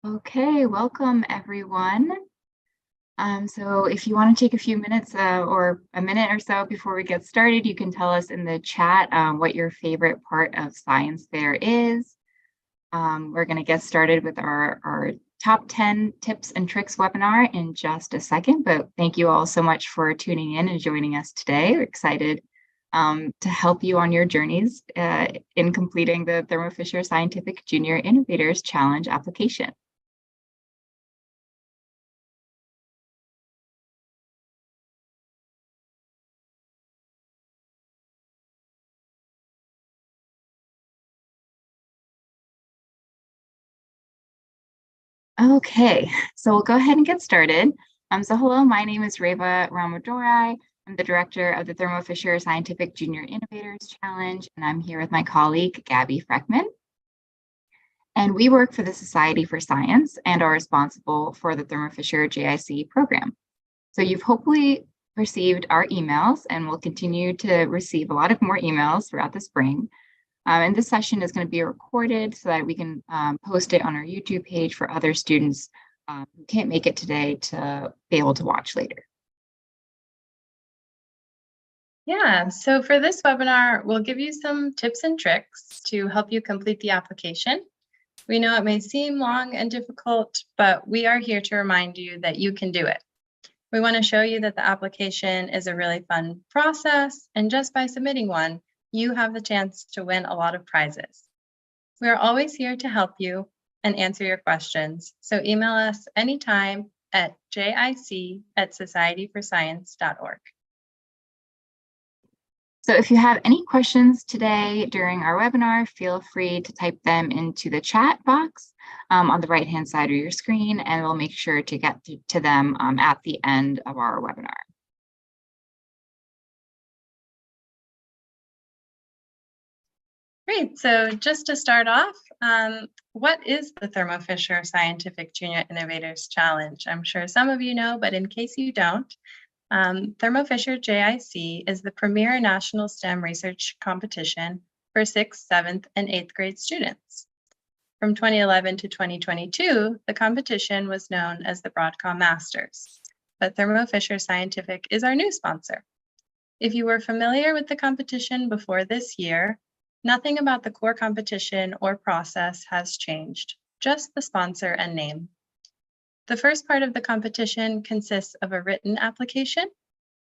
Okay, welcome everyone. So if you want to take a few minutes or a minute or so before we get started, you can tell us in the chat what your favorite part of science fair is. We're going to get started with our top 10 tips and tricks webinar in just a second, but thank you all so much for tuning in and joining us today. We're excited to help you on your journeys in completing the Thermo Fisher Scientific Junior Innovators Challenge application. Okay, so we'll go ahead and get started. So hello, my name is Reva Ramadorai. I'm the director of the Thermo Fisher Scientific Junior Innovators Challenge, and I'm here with my colleague, Gabby Freckman. And we work for the Society for Science and are responsible for the Thermo Fisher JIC program. So you've hopefully received our emails and will continue to receive a lot of more emails throughout the spring. And this session is going to be recorded so that we can post it on our YouTube page for other students who can't make it today to be able to watch later. Yeah, so for this webinar, we'll give you some tips and tricks to help you complete the application. We know it may seem long and difficult, but we are here to remind you that you can do it. We want to show you that the application is a really fun process, and just by submitting one, you have the chance to win a lot of prizes. We are always here to help you and answer your questions, so email us anytime at jic@societyforscience.org. So if you have any questions today during our webinar, feel free to type them into the chat box on the right-hand side of your screen, and we'll make sure to get to them at the end of our webinar. Great, so just to start off, what is the Thermo Fisher Scientific Junior Innovators Challenge? I'm sure some of you know, but in case you don't, Thermo Fisher JIC is the premier national STEM research competition for 6th, 7th, and 8th grade students. From 2011 to 2022, the competition was known as the Broadcom Masters, but Thermo Fisher Scientific is our new sponsor. If you were familiar with the competition before this year, nothing about the core competition or process has changed, just the sponsor and name. The first part of the competition consists of a written application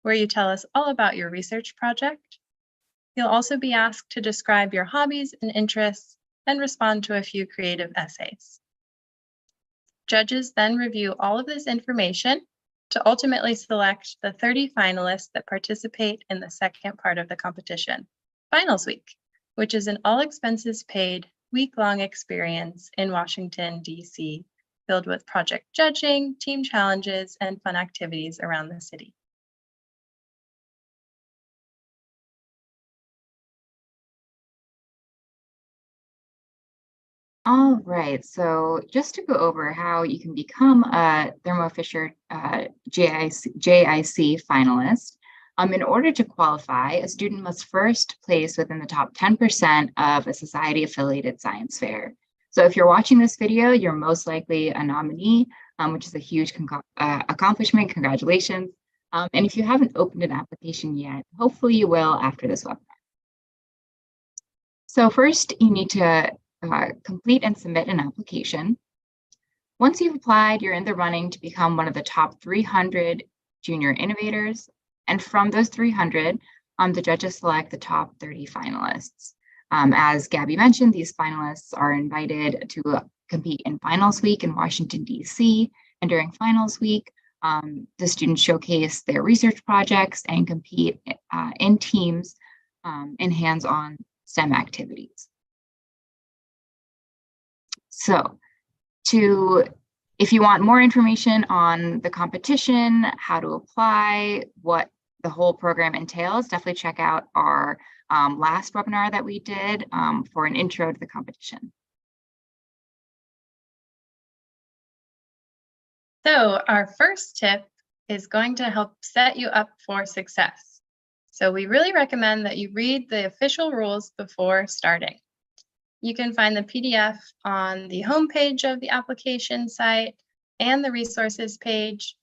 where you tell us all about your research project. You'll also be asked to describe your hobbies and interests and respond to a few creative essays. Judges then review all of this information to ultimately select the 30 finalists that participate in the second part of the competition, Finals Week, which is an all-expenses-paid week-long experience in Washington, D.C., filled with project judging, team challenges, and fun activities around the city. All right, so just to go over how you can become a Thermo Fisher JIC finalist, in order to qualify, a student must first place within the top 10% of a society-affiliated science fair. So if you're watching this video, you're most likely a nominee, which is a huge accomplishment. Congratulations. And if you haven't opened an application yet, hopefully you will after this webinar. So first, you need to complete and submit an application. Once you've applied, you're in the running to become one of the top 300 junior innovators. And from those 300, the judges select the top 30 finalists. As Gabby mentioned, these finalists are invited to compete in Finals Week in Washington, D.C. And during Finals Week, the students showcase their research projects and compete in teams in hands-on STEM activities. So if you want more information on the competition, how to apply, what the whole program entails, definitely check out our last webinar that we did for an intro to the competition. So our first tip is going to help set you up for success. So we really recommend that you read the official rules before starting. You can find the PDF on the homepage of the application site and the resources page,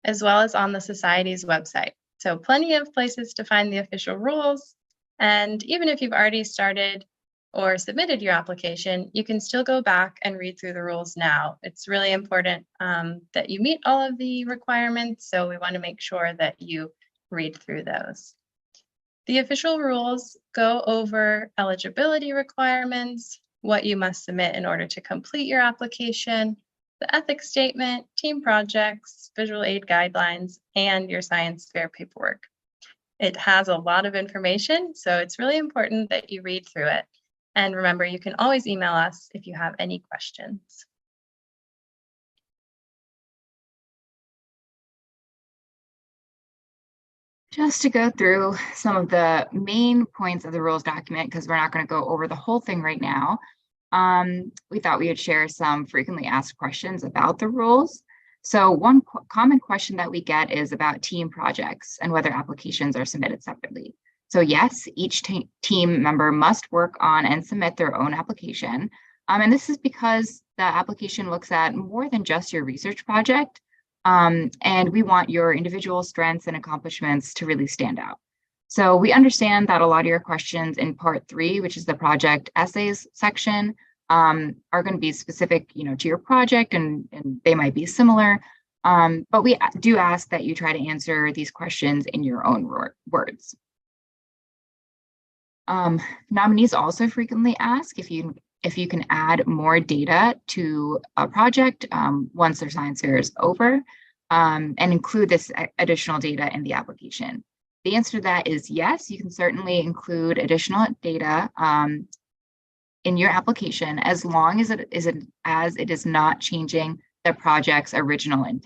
as well as on the Society's website. So plenty of places to find the official rules. And even if you've already started or submitted your application, you can still go back and read through the rules now. It's really important that you meet all of the requirements, so we want to make sure that you read through those. The official rules go over eligibility requirements, what you must submit in order to complete your application, the ethics statement, team projects, visual aid guidelines, and your science fair paperwork. It has a lot of information, so it's really important that you read through it. And remember, you can always email us if you have any questions. Just to go through some of the main points of the rules document, because we're not going to go over the whole thing right now, we thought we would share some frequently asked questions about the rules. So one common question that we get is about team projects and whether applications are submitted separately. So yes, each team member must work on and submit their own application. And this is because the application looks at more than just your research project. And we want your individual strengths and accomplishments to really stand out. So we understand that a lot of your questions in part 3, which is the project essays section, are going to be specific, to your project, and they might be similar. But we do ask that you try to answer these questions in your own words. Nominees also frequently ask if you can add more data to a project once their science fair is over, and include this additional data in the application. The answer to that is yes, you can certainly include additional data in your application as long as it is not changing the project's original intent.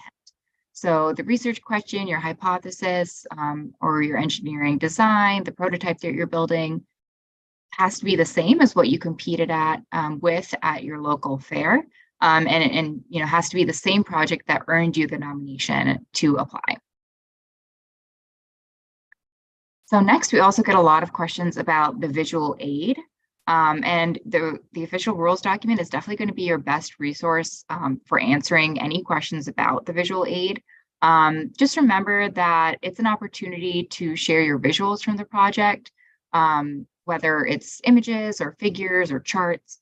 So the research question, your hypothesis, or your engineering design, the prototype that you're building, has to be the same as what you competed at your local fair, and has to be the same project that earned you the nomination to apply. So next, we also get a lot of questions about the visual aid, and the official rules document is definitely going to be your best resource for answering any questions about the visual aid. Just remember that it's an opportunity to share your visuals from the project, whether it's images or figures or charts.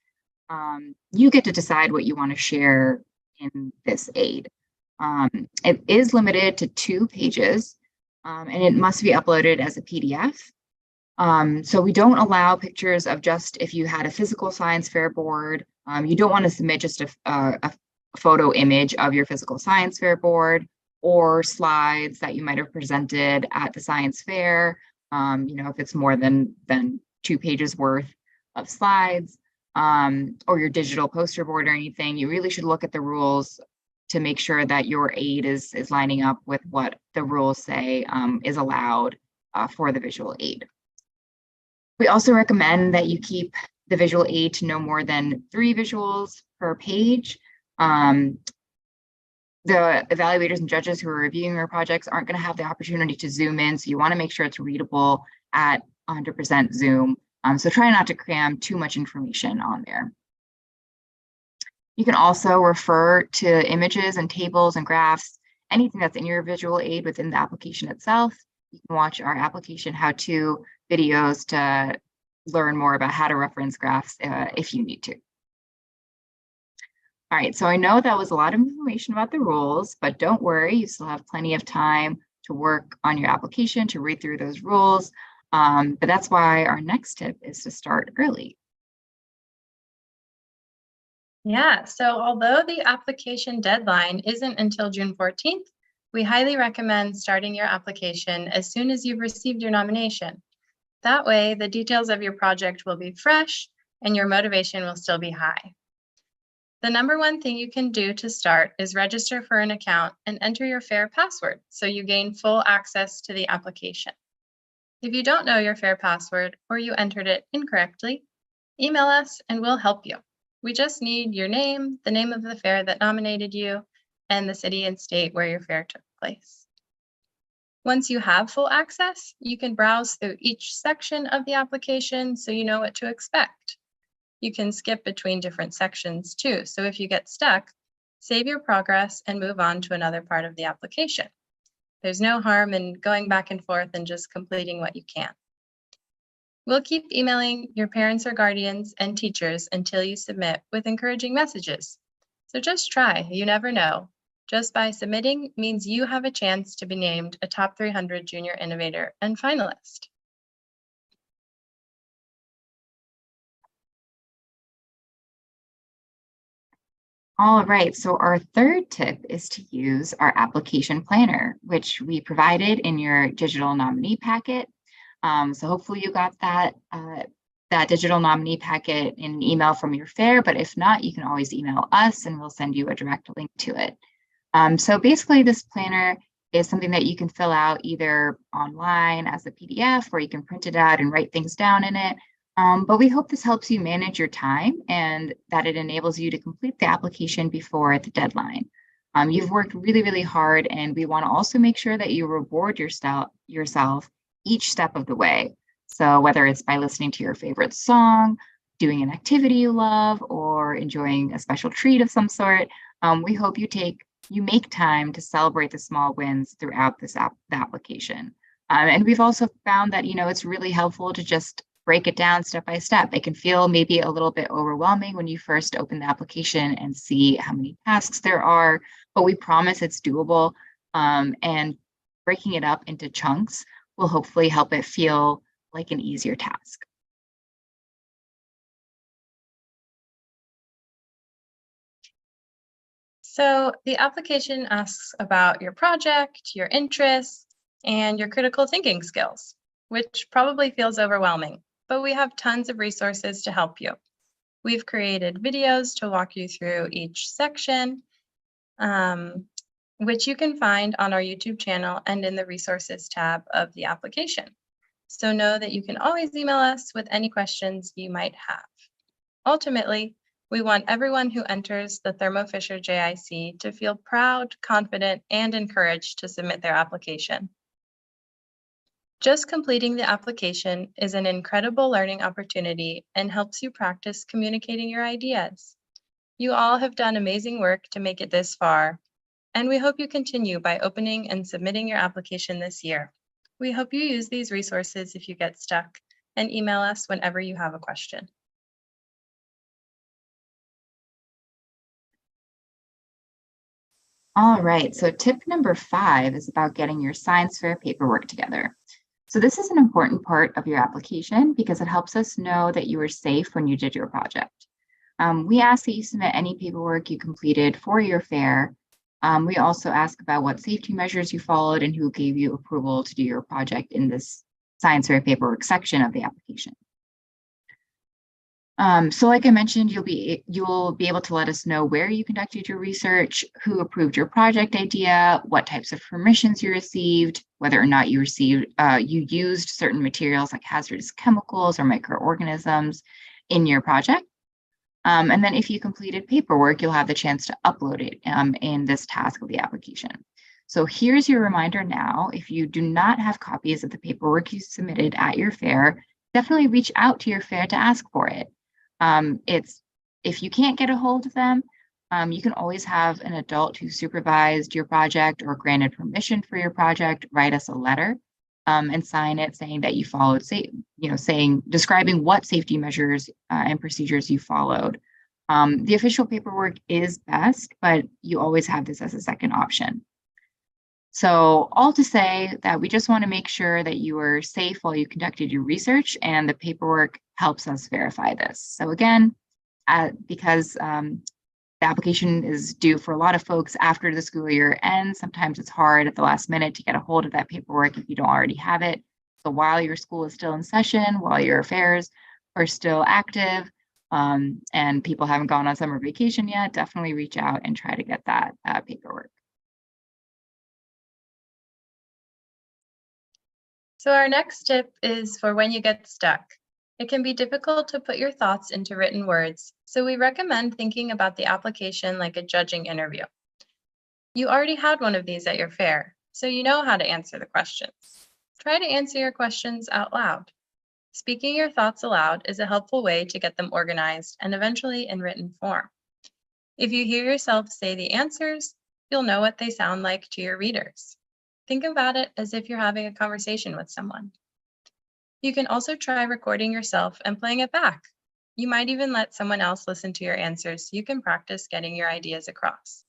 You get to decide what you want to share in this aid. It is limited to 2 pages, and it must be uploaded as a PDF. So we don't allow pictures of just if you had a physical science fair board. You don't want to submit just a photo image of your physical science fair board or slides that you might have presented at the science fair. If it's more than 2 pages worth of slides, or your digital poster board or anything, you really should look at the rules to make sure that your aid is lining up with what the rules say is allowed for the visual aid. We also recommend that you keep the visual aid to no more than 3 visuals per page. The evaluators and judges who are reviewing your projects aren't going to have the opportunity to zoom in, so you want to make sure it's readable at 100% zoom. So try not to cram too much information on there. You can also refer to images and tables and graphs, anything that's in your visual aid within the application itself. You can watch our application how-to videos to learn more about how to reference graphs if you need to. All right, so I know that was a lot of information about the rules, but don't worry, you still have plenty of time to work on your application, to read through those rules. But that's why our next tip is to start early. Yeah, so although the application deadline isn't until June 14th, we highly recommend starting your application as soon as you've received your nomination. That way, the details of your project will be fresh and your motivation will still be high. The number one thing you can do to start is register for an account and enter your fair password so you gain full access to the application. If you don't know your fair password or you entered it incorrectly, email us and we'll help you. We just need your name, the name of the fair that nominated you, and the city and state where your fair took place. Once you have full access, you can browse through each section of the application so you know what to expect. You can skip between different sections too. So if you get stuck, save your progress and move on to another part of the application. There's no harm in going back and forth and just completing what you can. We'll keep emailing your parents or guardians and teachers until you submit with encouraging messages. So just try, you never know. Just by submitting means you have a chance to be named a Top 300 Junior Innovator and finalist. All right, so our third tip is to use our application planner, which we provided in your digital nominee packet. So hopefully you got that digital nominee packet in an email from your fair, but if not, you can always email us and we'll send you a direct link to it. So basically this planner is something that you can fill out either online as a PDF or you can print it out and write things down in it. But we hope this helps you manage your time and that it enables you to complete the application before the deadline. You've worked really, really hard, and we want to also make sure that you reward yourself each step of the way. So whether it's by listening to your favorite song, doing an activity you love, or enjoying a special treat of some sort, we hope you make time to celebrate the small wins throughout the application. And we've also found that, it's really helpful to just break it down step by step. It can feel maybe a little bit overwhelming when you first open the application and see how many tasks there are, but we promise it's doable. And breaking it up into chunks will hopefully help it feel like an easier task. So the application asks about your project, your interests, and your critical thinking skills, which probably feels overwhelming, but we have tons of resources to help you. We've created videos to walk you through each section, which you can find on our YouTube channel and in the resources tab of the application. So know that you can always email us with any questions you might have. Ultimately, we want everyone who enters the Thermo Fisher JIC to feel proud, confident, and encouraged to submit their application. Just completing the application is an incredible learning opportunity and helps you practice communicating your ideas. You all have done amazing work to make it this far, and we hope you continue by opening and submitting your application this year. We hope you use these resources if you get stuck, and email us whenever you have a question. All right, so tip number 5 is about getting your science fair paperwork together. So this is an important part of your application because it helps us know that you were safe when you did your project. We ask that you submit any paperwork you completed for your fair. We also ask about what safety measures you followed and who gave you approval to do your project in this science fair paperwork section of the application. So like I mentioned, you'll be able to let us know where you conducted your research, who approved your project idea, what types of permissions you received, whether or not you used certain materials like hazardous chemicals or microorganisms in your project. And then if you completed paperwork, you'll have the chance to upload it in this task of the application. So here's your reminder now. If you do not have copies of the paperwork you submitted at your fair, definitely reach out to your fair to ask for it. If you can't get a hold of them, you can always have an adult who supervised your project or granted permission for your project write us a letter and sign it saying that you followed, describing what safety measures and procedures you followed. The official paperwork is best, but you always have this as a second option. So all to say that we just want to make sure that you were safe while you conducted your research, and the paperwork helps us verify this. So again, because the application is due for a lot of folks after the school year ends, sometimes it's hard at the last minute to get a hold of that paperwork if you don't already have it. So while your school is still in session, while your affairs are still active, and people haven't gone on summer vacation yet, definitely reach out and try to get that paperwork. So our next tip is for when you get stuck. It can be difficult to put your thoughts into written words, so we recommend thinking about the application like a judging interview. You already had one of these at your fair, so you know how to answer the questions. Try to answer your questions out loud. Speaking your thoughts aloud is a helpful way to get them organized and eventually in written form. If you hear yourself say the answers, you'll know what they sound like to your readers. Think about it as if you're having a conversation with someone. You can also try recording yourself and playing it back. You might even let someone else listen to your answers so you can practice getting your ideas across.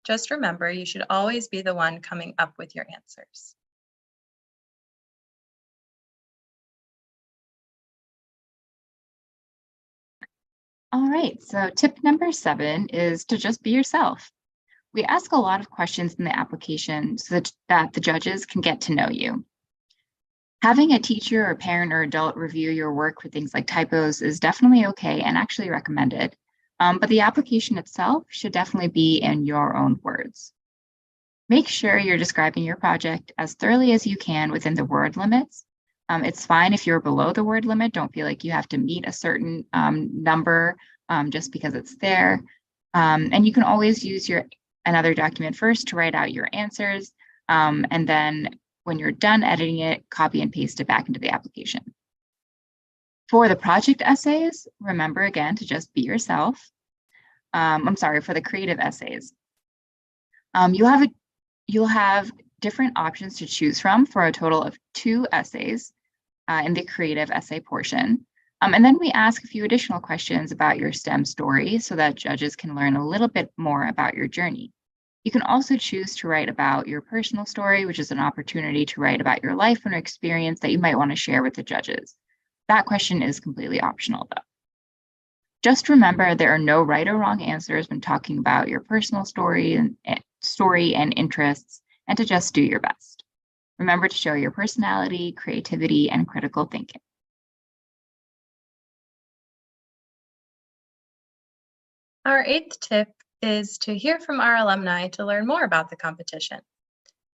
Just remember, you should always be the one coming up with your answers. All right, so tip number 7 is to just be yourself. We ask a lot of questions in the application so that the judges can get to know you. Having a teacher or parent or adult review your work for things like typos is definitely okay and actually recommended. But the application itself should definitely be in your own words. Make sure you're describing your project as thoroughly as you can within the word limits. It's fine if you're below the word limit. Don't feel like you have to meet a certain number just because it's there. And you can always use another document first to write out your answers. And then when you're done editing it, copy and paste it back into the application. For the project essays, remember again to just be yourself. For the creative essays. You'll have different options to choose from for a total of 2 essays in the creative essay portion. And then we ask a few additional questions about your STEM story so that judges can learn a little bit more about your journey. You can also choose to write about your personal story, which is an opportunity to write about your life and experience that you might want to share with the judges. That question is completely optional, though. Just remember there are no right or wrong answers when talking about your personal story and interests, and to just do your best. Remember to show your personality, creativity, and critical thinking. Our 8th tip is to hear from our alumni to learn more about the competition.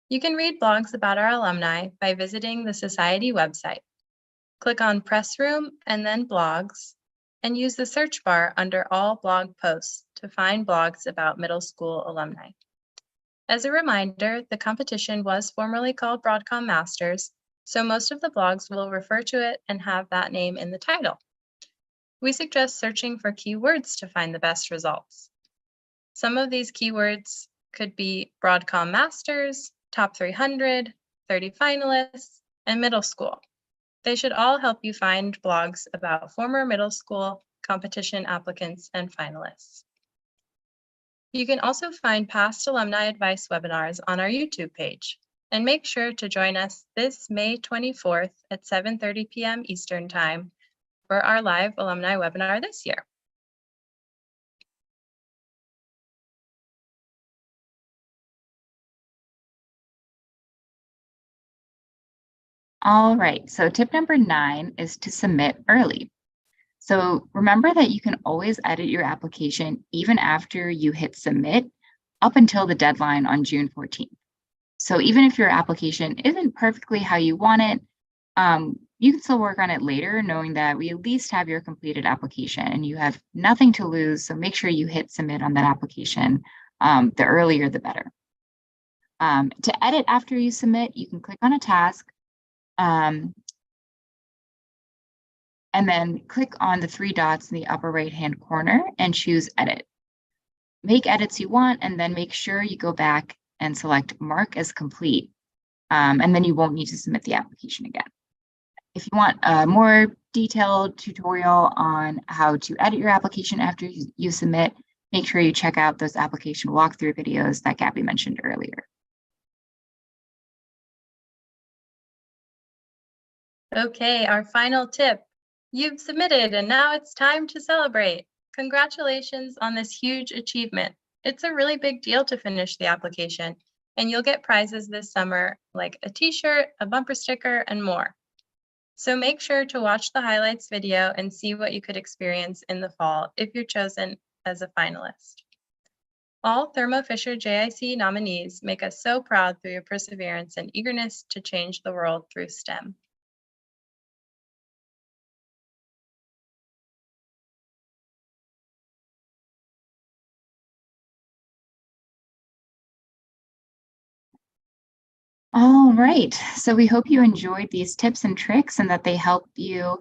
You can read blogs about our alumni by visiting the Society website. Click on Press Room and then Blogs, and use the search bar under all blog posts to find blogs about middle school alumni. As a reminder, the competition was formerly called Broadcom Masters, so most of the blogs will refer to it and have that name in the title. We suggest searching for keywords to find the best results. Some of these keywords could be Broadcom Masters, Top 300, 30 finalists, and middle school. They should all help you find blogs about former middle school competition applicants and finalists. You can also find past alumni advice webinars on our YouTube page, and make sure to join us this May 24th at 7:30 p.m. Eastern Time for our live alumni webinar this year. All right, so tip number 9 is to submit early. So remember that you can always edit your application even after you hit submit up until the deadline on June 14th. So even if your application isn't perfectly how you want it, you can still work on it later, knowing that we at least have your completed application and you have nothing to lose. So make sure you hit submit on that application. The earlier, the better. To edit after you submit, you can click on a task and then click on the 3 dots in the upper right-hand corner and choose edit. Make edits you want, and then make sure you go back and select mark as complete. And then you won't need to submit the application again. If you want a more detailed tutorial on how to edit your application after you submit, make sure you check out those application walkthrough videos that Gabby mentioned earlier. Okay, our final tip. You've submitted and now it's time to celebrate. Congratulations on this huge achievement. It's a really big deal to finish the application, and you'll get prizes this summer like a t-shirt, a bumper sticker, and more. So make sure to watch the highlights video and see what you could experience in the fall if you're chosen as a finalist. All Thermo Fisher JIC nominees make us so proud through your perseverance and eagerness to change the world through STEM. All right, so we hope you enjoyed these tips and tricks and that they help you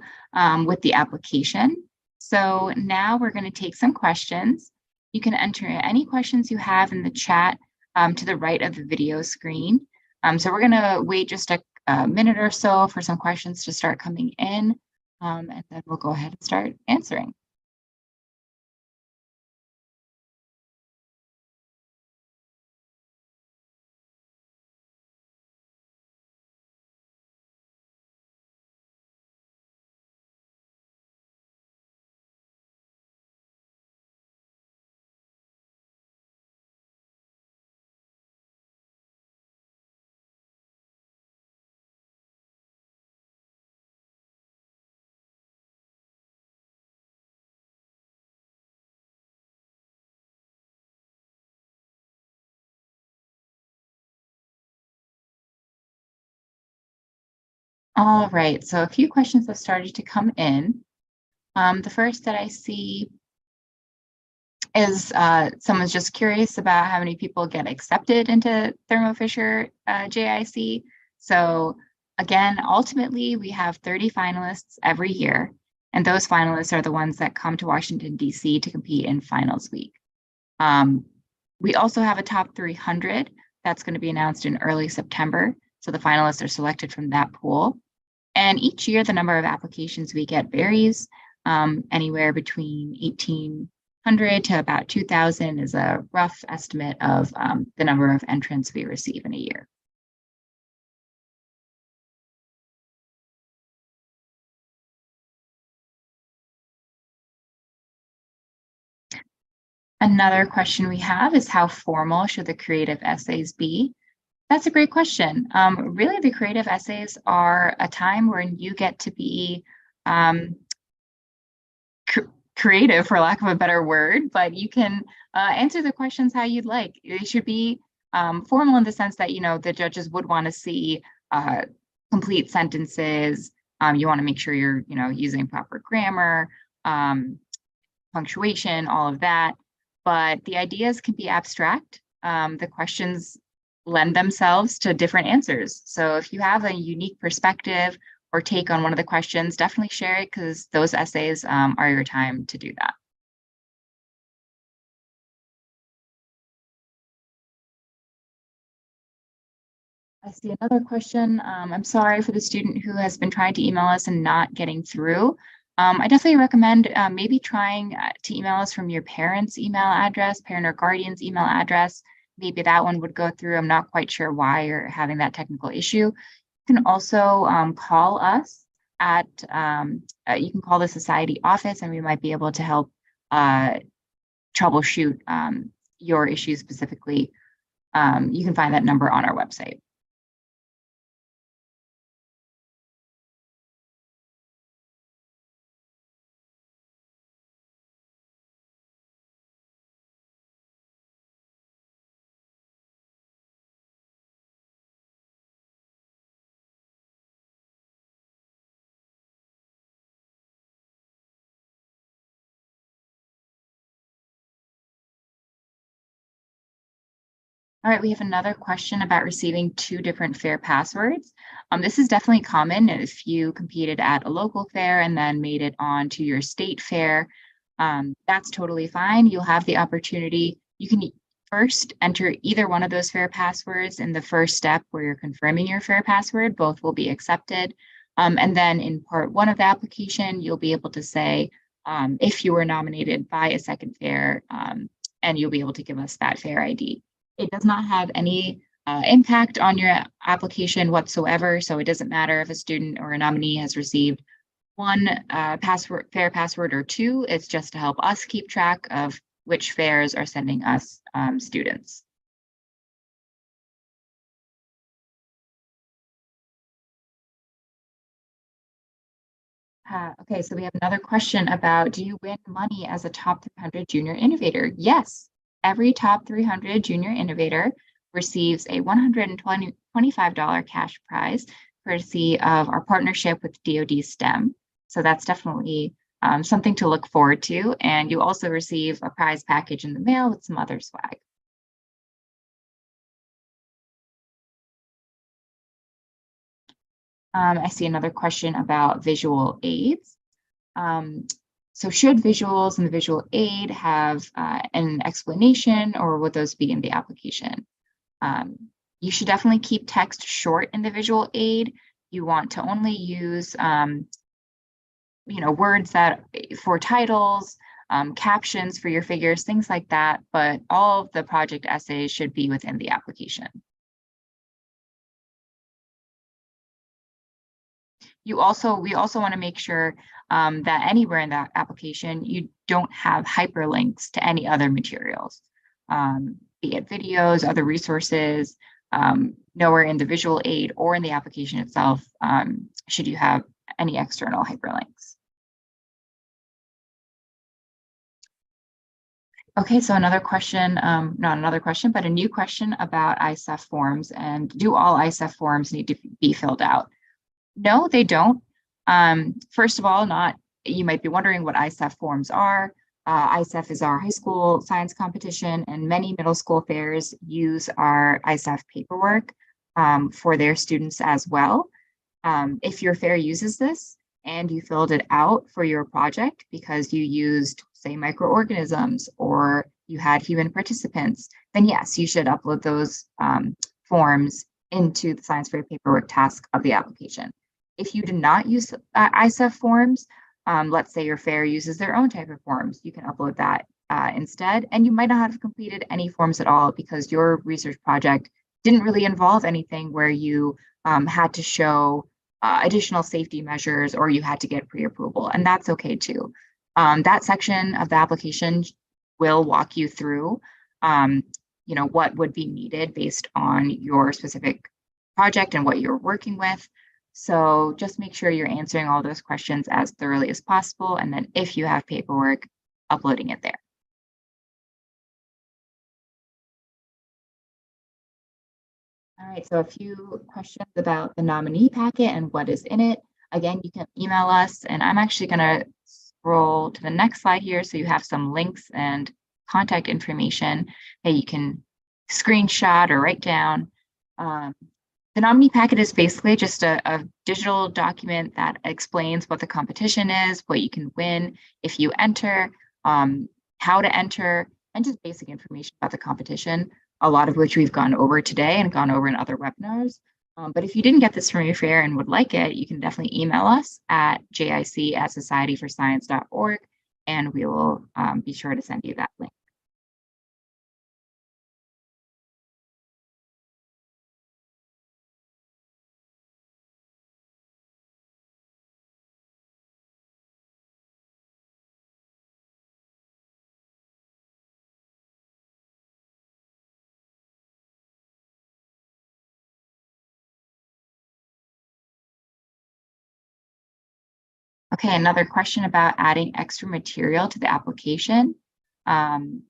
with the application. So now we're going to take some questions. You can enter any questions you have in the chat to the right of the video screen. So we're going to wait just a minute or so for some questions to start coming in, and then we'll go ahead and start answering. All right, so a few questions have started to come in. The first that I see is someone's just curious about how many people get accepted into Thermo Fisher JIC. So again, ultimately, we have 30 finalists every year, and those finalists are the ones that come to Washington, D.C. to compete in finals week. We also have a top 300 that's going to be announced in early September. So the finalists are selected from that pool. And each year, the number of applications we get varies. Anywhere between 1,800 to about 2,000 is a rough estimate of the number of entrants we receive in a year. Another question we have is, how formal should the creative essays be? That's a great question. Really, the creative essays are a time when you get to be creative, for lack of a better word, but you can answer the questions how you'd like. They should be formal in the sense that, the judges would want to see complete sentences. You want to make sure you're, using proper grammar, punctuation, all of that. But the ideas can be abstract. The questions lend themselves to different answers. So if you have a unique perspective or take on one of the questions, definitely share it, because those essays are your time to do that. I see another question. I'm sorry for the student who has been trying to email us and not getting through. I definitely recommend maybe trying to email us from your parents' email address, parent or guardian's email address. Maybe that one would go through. I'm not quite sure why you're having that technical issue. You can also call us at, you can call the society office, and we might be able to help troubleshoot your issue specifically. You can find that number on our website. All right, we have another question about receiving two different fair passwords. This is definitely common if you competed at a local fair and then made it on to your state fair. That's totally fine. You'll have the opportunity. You can first enter either one of those fair passwords in the first step where you're confirming your fair password. Both will be accepted. And then in part one of the application, you'll be able to say if you were nominated by a second fair, and you'll be able to give us that fair ID. It does not have any impact on your application whatsoever. So it doesn't matter if a student or a nominee has received one fair password or two. It's just to help us keep track of which fairs are sending us students. Okay, so we have another question about, do you win money as a top 300 junior innovator? Yes, every top 300 junior innovator receives a $125 cash prize, courtesy of our partnership with DoD STEM. So that's definitely something to look forward to. And you also receive a prize package in the mail with some other swag. I see another question about visual aids. Um, so should visuals in the visual aid have an explanation, or would those be in the application? Um, you should definitely keep text short in the visual aid. You want to only use words that for titles, captions for your figures, things like that, but all of the project essays should be within the application. We also want to make sure that anywhere in that application, you don't have hyperlinks to any other materials, be it videos, other resources, nowhere in the visual aid or in the application itself should you have any external hyperlinks. Okay, so another question, not another question, but a new question about ISEF forms, and do all ISEF forms need to be filled out? No, they don't. First of all, you might be wondering what ISEF forms are. ISEF is our high school science competition, and many middle school fairs use our ISEF paperwork for their students as well. If your fair uses this and you filled it out for your project because you used, say, microorganisms or you had human participants, then yes, you should upload those forms into the science fair paperwork task of the application. If you do not use ISEF forms, let's say your fair uses their own type of forms, you can upload that instead. And you might not have completed any forms at all because your research project didn't really involve anything where you had to show additional safety measures or you had to get pre-approval, and that's okay too. That section of the application will walk you through what would be needed based on your specific project and what you're working with. So just make sure you're answering all those questions as thoroughly as possible. And then if you have paperwork, uploading it there. All right, so a few questions about the nominee packet and what is in it. Again, you can email us, and I'm actually going to scroll to the next slide here so you have some links and contact information that you can screenshot or write down. The nominee packet is basically just a digital document that explains what the competition is, what you can win if you enter, how to enter, and just basic information about the competition, a lot of which we've gone over today and gone over in other webinars. But if you didn't get this from your fair and would like it, you can definitely email us at jic@societyforscience.org, and we will be sure to send you that link. Okay, another question about adding extra material to the application and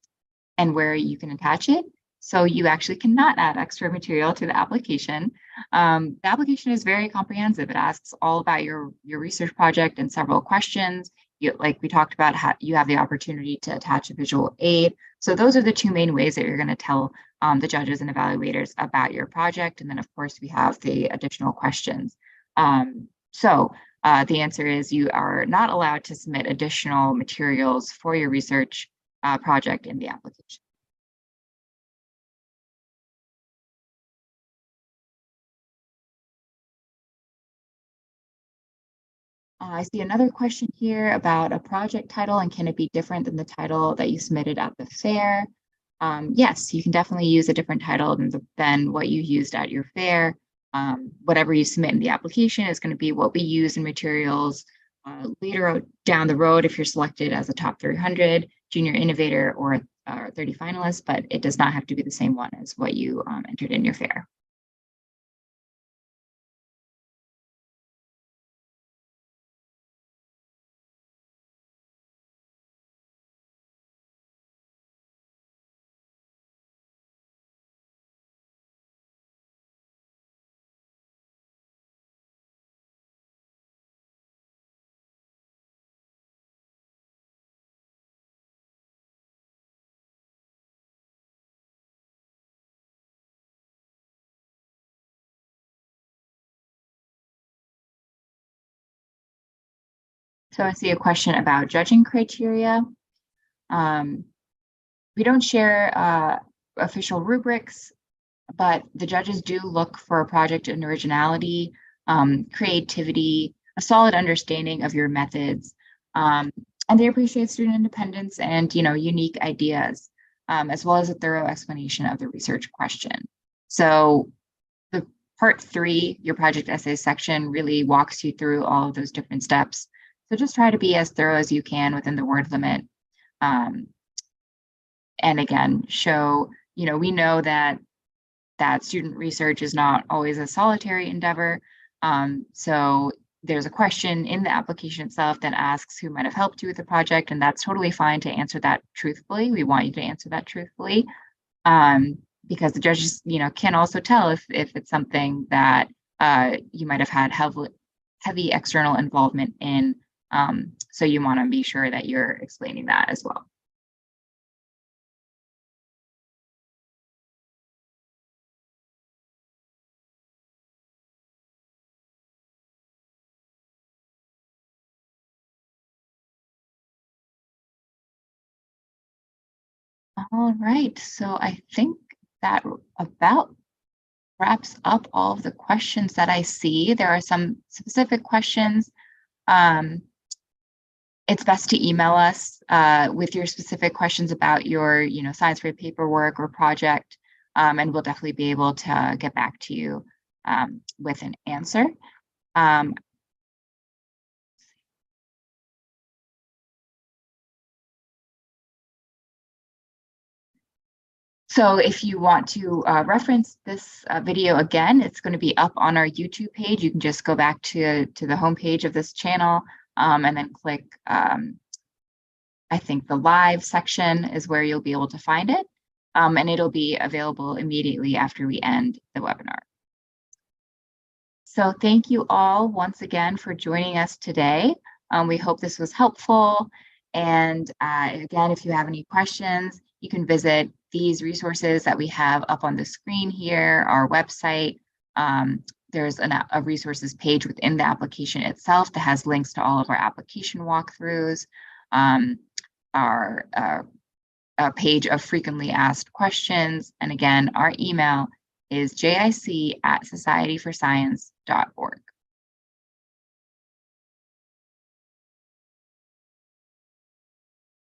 where you can attach it. So you actually cannot add extra material to the application. The application is very comprehensive. It asks all about your research project and several questions. Like we talked about, you have the opportunity to attach a visual aid. So those are the two main ways that you're going to tell the judges and evaluators about your project. And then, of course, we have the additional questions. The answer is you are not allowed to submit additional materials for your research project in the application. I see another question here about a project title and can it be different than the title that you submitted at the fair? Yes, you can definitely use a different title than what you used at your fair. Whatever you submit in the application is going to be what we use in materials later down the road if you're selected as a top 300 junior innovator or 30 finalist, but it does not have to be the same one as what you entered in your fair. So I see a question about judging criteria. We don't share official rubrics, but the judges do look for project and originality, creativity, a solid understanding of your methods, and they appreciate student independence and unique ideas, as well as a thorough explanation of the research question. So the part 3, your project essay section, really walks you through all of those different steps. So just try to be as thorough as you can within the word limit. And again, show, we know that student research is not always a solitary endeavor. So there's a question in the application itself that asks who might have helped you with the project, and that's totally fine to answer that truthfully. We want you to answer that truthfully, because the judges, can also tell if it's something that you might have had heavy external involvement in. So you want to be sure that you're explaining that as well. All right, so I think that about wraps up all of the questions that I see. There are some specific questions. It's best to email us with your specific questions about your, science fair paperwork or project, and we'll definitely be able to get back to you with an answer. So if you want to reference this video again, it's going to be up on our YouTube page. You can just go back to the homepage of this channel and then click, I think the live section is where you'll be able to find it. And it'll be available immediately after we end the webinar. So thank you all once again for joining us today. We hope this was helpful. And again, if you have any questions, you can visit these resources that we have up on the screen here, our website. There's a resources page within the application itself that has links to all of our application walkthroughs, our page of frequently asked questions. And again, our email is jic@societyforscience.org.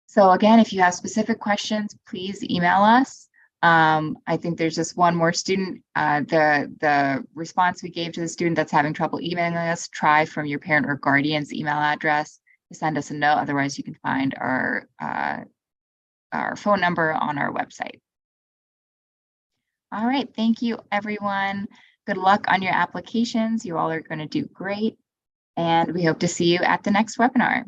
So again, if you have specific questions, please email us. I think there's just one more student. The response we gave to the student that's having trouble emailing us, try from your parent or guardian's email address to send us a note. Otherwise, you can find our phone number on our website. All right, thank you, everyone. Good luck on your applications. You all are going to do great. And we hope to see you at the next webinar.